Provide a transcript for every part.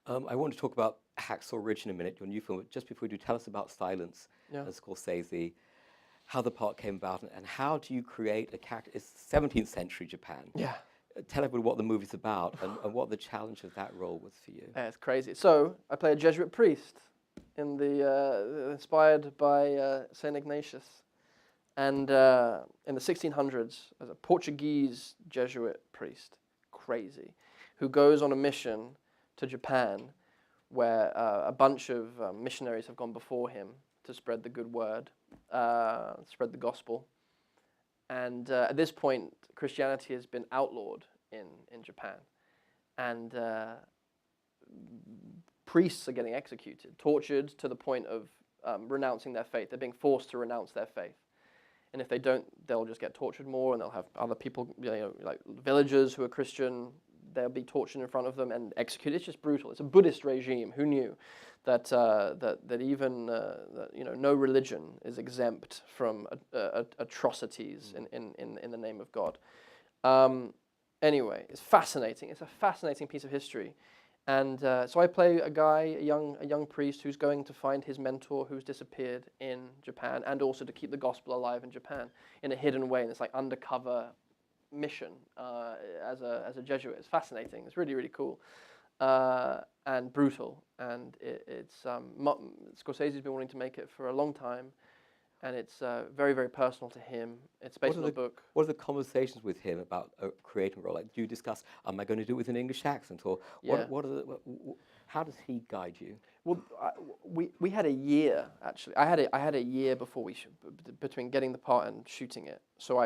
I want to talk about Hacksaw Ridge in a minute, your new film. But just before we do, tell us about Silence Yeah. and Scorsese, how the part came about, and how do you create a character? It's 17th century Japan. Yeah. Tell everybody what the movie's about and what the challenge of that role was for you. Yeah, it's crazy. So I play a Jesuit priest in inspired by Saint Ignatius, and in the 1600s, as a Portuguese Jesuit priest, crazy, who goes on a mission to Japan, where a bunch of missionaries have gone before him to spread the good word, spread the gospel, and at this point, Christianity has been outlawed in Japan, and priests are getting executed, tortured to the point of renouncing their faith. They're being forced to renounce their faith. And if they don't, they'll just get tortured more, and they'll have other people, like villagers who are Christian, they'll be tortured in front of them and executed. It's just brutal. It's a Buddhist regime. Who knew that even no religion is exempt from atrocities in the name of God. Anyway, it's fascinating. It's a fascinating piece of history. And so I play a young priest who's going to find his mentor who's disappeared in Japan, and also to keep the gospel alive in Japan in a hidden way. And it's like undercover mission as a Jesuit. It's fascinating. It's really, really cool and brutal. And Scorsese's been wanting to make it for a long time, and it's very, very personal to him. It's based on a book. What are the conversations with him about creating a role? Like, do you discuss, am I going to do it with an English accent, or how does he guide you? Well, we had a year actually. I had a year before between getting the part and shooting it. So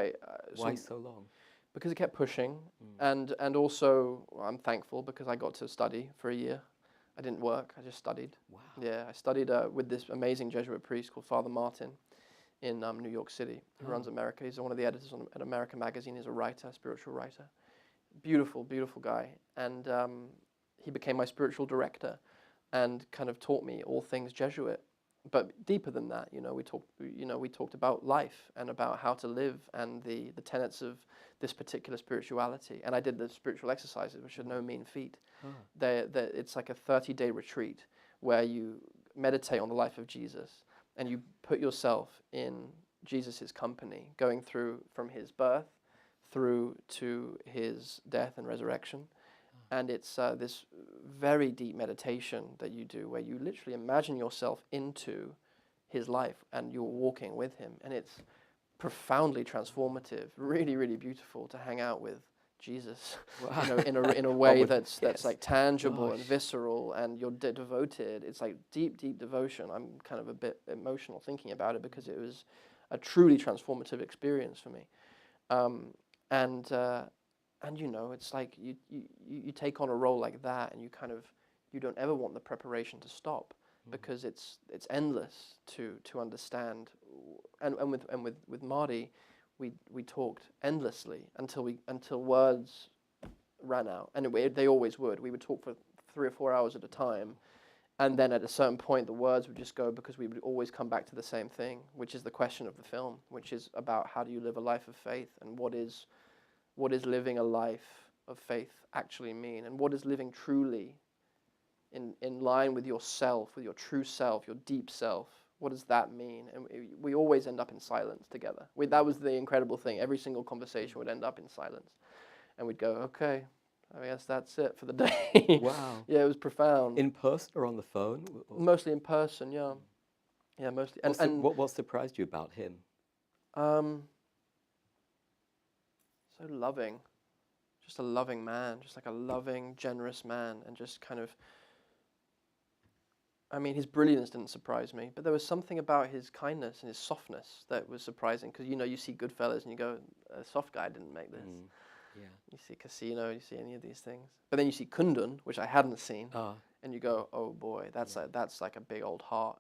Why so long? Because it kept pushing, and also I'm thankful because I got to study for a year. I didn't work. I just studied. Wow. Yeah, I studied with this amazing Jesuit priest called Father Martin in New York City, who runs America. He's one of the editors at America Magazine. He's a writer, spiritual writer. Beautiful, beautiful guy. And he became my spiritual director and kind of taught me all things Jesuit. But deeper than that, we talked about life and about how to live and the tenets of this particular spirituality. And I did the spiritual exercises, which are no mean feat. It's like a 30-day retreat where you meditate on the life of Jesus and you put yourself in Jesus' company, going through from his birth through to his death and resurrection. And it's this very deep meditation that you do where you literally imagine yourself into his life and you're walking with him. And it's profoundly transformative, really, really beautiful to hang out with Jesus, Wow. in a way that's like tangible Gosh. and visceral, and you're devoted. It's like deep, deep devotion. I'm kind of a bit emotional thinking about it because it was a truly transformative experience for me. And it's like you take on a role like that, and you don't ever want the preparation to stop because it's endless to understand. And with Marty, we talked endlessly until words ran out, and they always would. We would talk for 3 or 4 hours at a time, and then at a certain point the words would just go, because we would always come back to the same thing, which is the question of the film, which is about how do you live a life of faith, and what is living a life of faith actually mean, and what is living truly in line with yourself, with your true self, your deep self. What does that mean? And we always end up in silence together. That was the incredible thing. Every single conversation would end up in silence. And we'd go, okay, I guess that's it for the day. Wow. Yeah, it was profound. In person or on the phone? Mostly in person, yeah. Yeah, mostly. What surprised you about him? So loving. Just a loving man. Just like a loving, generous man. And just kind of... his brilliance didn't surprise me, but there was something about his kindness and his softness that was surprising, because you see Goodfellas and you go, a soft guy didn't make this. Yeah. You see Casino, you see any of these things. But then you see Kundun, which I hadn't seen, and you go, oh boy, that's like a big old heart.